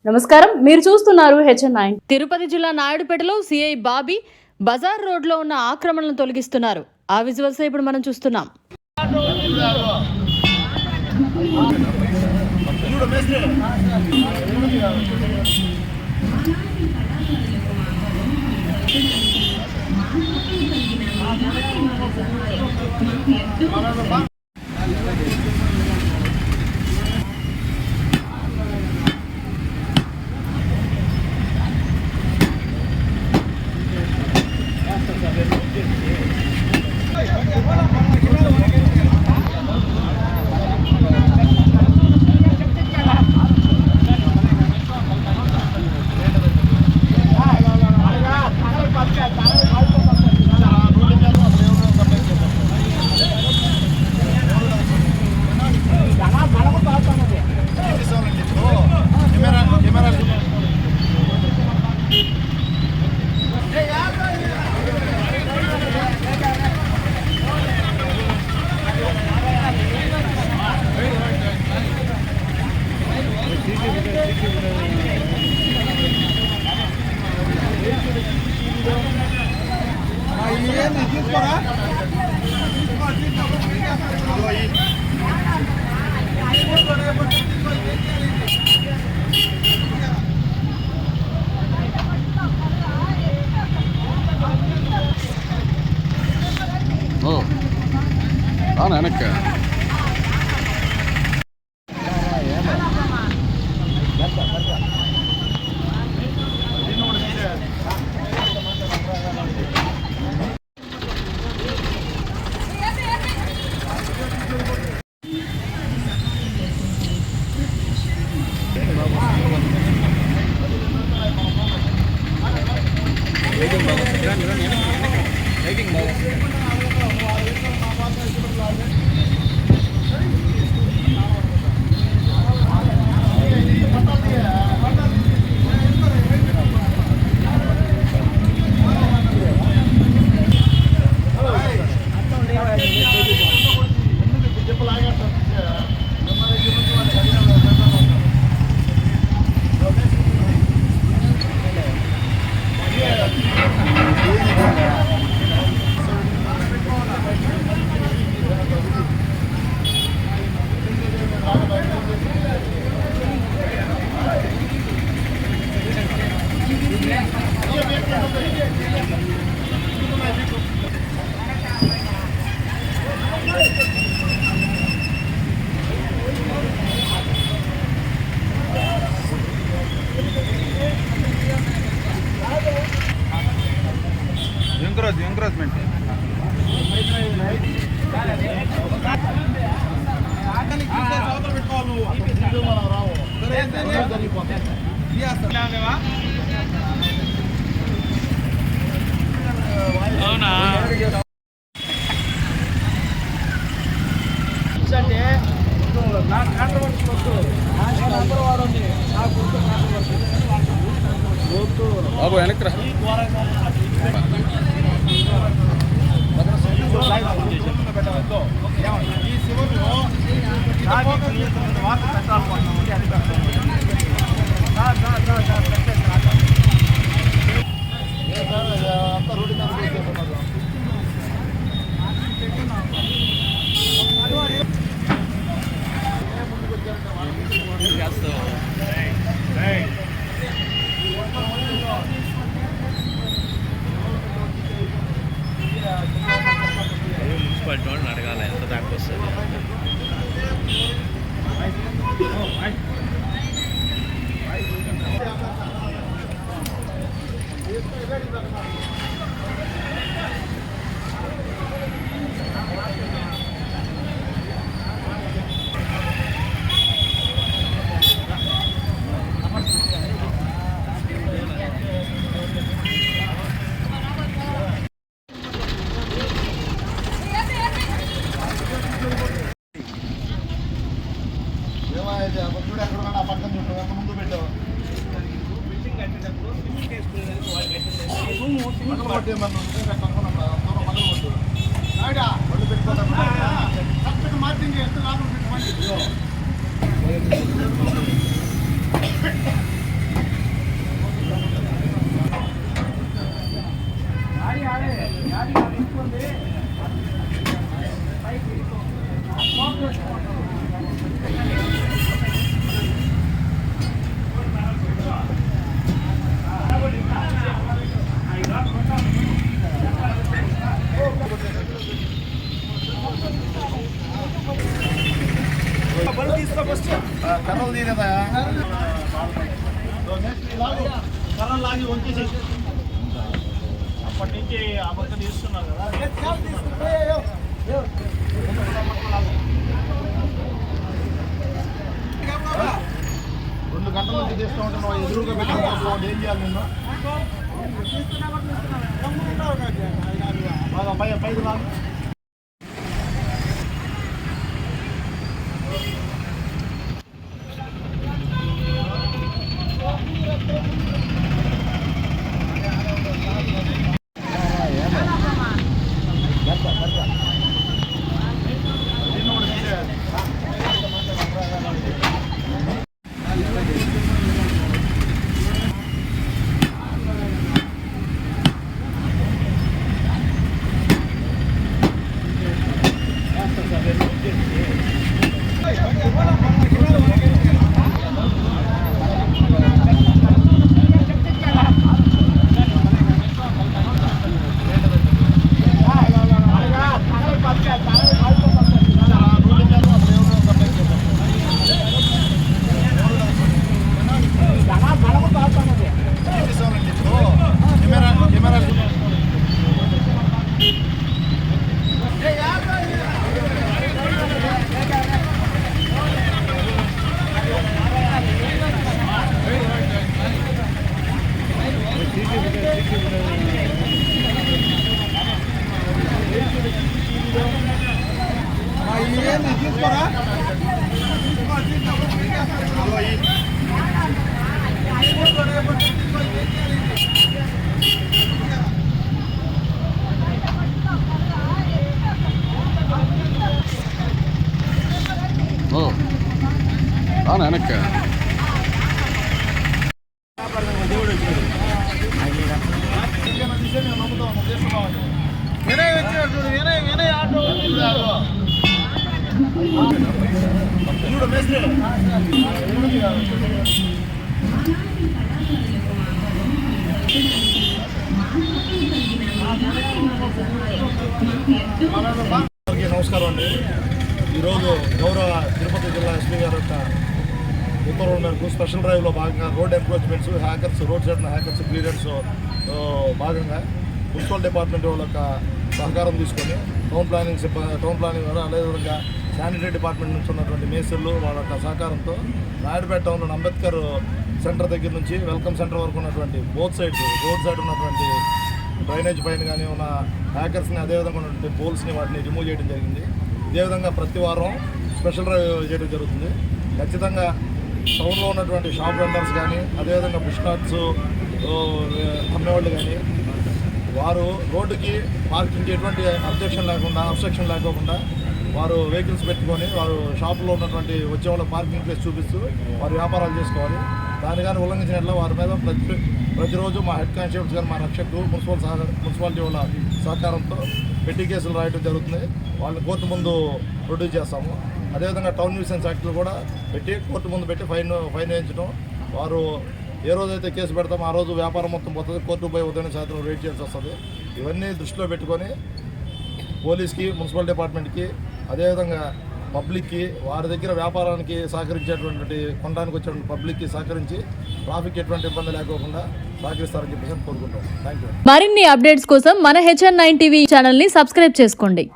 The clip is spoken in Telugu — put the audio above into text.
నమస్కారం, మీరు చూస్తున్నారు HN9. తిరుపతి జిల్లా నాయుడుపేటలో సిఐ బాబీ బజార్ రోడ్లో ఉన్న ఆక్రమణలను తొలగిస్తున్నారు. ఆ విజువల్స్ ఇప్పుడు మనం చూస్తున్నాం. వెనక్కి ఎంకరేజ్మెంట్ అవునా బాబు వెనక్కి రా. ఈ శివను వాటర్ పెట్టాలనుకుంటున్నామండి. అది అంతా రోడ్డు మీద చేస్తున్నారు. మున్సిపాలిటీ వాళ్ళని అడగాలి ఎంత దాకా వస్తుంది. చూడు ఎక్కడ పక్కన చుట్టూ ఎంత ముందు పెట్టావు మార్చింగ్ ఎంత లాభం పెట్టమని కర్రలు లాగి వంచేసి అప్పటి నుంచి ఆ పక్క తీస్తున్నారు కదా. 2 గంటల నుంచి తీస్తూ ఉంటే నువ్వు ఎదురుగా పెట్టుకుంటూ ఏం చేయాలి నిన్ను? బాగా పైకి లాగు. వెనక్కి చూడు మేస్త్రి నమస్కారం అండి. ఈరోజు గౌరవ తిరుపతి జిల్లా ఎస్పీ గారి యొక్క ఉత్తర్వుల మేరకు స్పెషల్ డ్రైవ్లో భాగంగా road encroachments, hackers, road side hackers clearance భాగంగా మున్సిపల్ డిపార్ట్మెంట్ వాళ్ళ యొక్క సహకారం తీసుకొని టౌన్ ప్లానింగ్ ద్వారా అదేవిధంగా శానిటరీ డిపార్ట్మెంట్ నుంచి ఉన్నటువంటి మేస్త్రులు వాళ్ళ యొక్క సహకారంతో నాయుడుపేట టౌన్లో అంబేద్కర్ సెంటర్ దగ్గర నుంచి వెల్కమ్ సెంటర్ వరకు ఉన్నటువంటి బోత్ సైడ్స్ రోడ్ సైడ్ ఉన్నటువంటి డ్రైనేజ్ పైన కానీ ఉన్న హ్యాకర్స్ని అదేవిధంగా ఉన్నటువంటి పోల్స్ని వాటిని రిమూవ్ చేయడం జరిగింది. ఇదేవిధంగా ప్రతి వారం స్పెషల్ డ్రైవ్ చేయడం జరుగుతుంది. ఖచ్చితంగా టౌన్లో ఉన్నటువంటి షాప్ వెండర్స్ కానీ అదేవిధంగా బుష్ కార్ట్స్ అమ్మేవాళ్ళు కానీ వారు రోడ్డుకి పార్కింగ్కి ఎటువంటి అబ్స్ట్రక్షన్ లేకోకుండా వారు వెహికల్స్ పెట్టుకొని వారు షాపులో ఉన్నటువంటి వచ్చే వాళ్ళ పార్కింగ్ ప్లేస్ చూపిస్తూ వారు వ్యాపారాలు చేసుకోవాలి. దాని కానీ ఉల్లంఘించినట్లు వారి మీద ప్రతిరోజు మా హెడ్ కానిస్టేబుల్స్ కానీ మా రక్షకులు మున్సిపాలిటీ వాళ్ళ సహకారంతో పెట్టి కేసులు రాయడం జరుగుతుంది. వాళ్ళని కోర్టు ముందు ప్రొడ్యూస్ చేస్తాము. అదేవిధంగా టౌన్ న్యూసెన్స్ యాక్ట్లు కూడా పెట్టి కోర్టు ముందు పెట్టి ఫైన్ వేయించడం. వారు ఏ రోజైతే కేసు పెడతామో ఆ రోజు వ్యాపారం మొత్తం పోతుంది. కోర్టు పోయి ఉదయం సాయంత్రం వెయిట్ చేయాల్సి వస్తుంది. ఇవన్నీ దృష్టిలో పెట్టుకొని పోలీస్కి, మున్సిపల్ డిపార్ట్మెంట్కి అదేవిధంగా పబ్లిక్కి వారి దగ్గర వ్యాపారానికి సహకరించేటువంటి కొనడానికి వచ్చేటువంటి పబ్లిక్కి సహకరించి ట్రాఫిక్ ఎటువంటి ఇబ్బంది లేకోకుండా సహకరిస్తారని చెప్పేసి కోరుకుంటాం. Thank you. మరిన్ని అప్డేట్స్ కోసం మన HN9 టీవీ ఛానల్ని సబ్స్క్రైబ్ చేసుకోండి.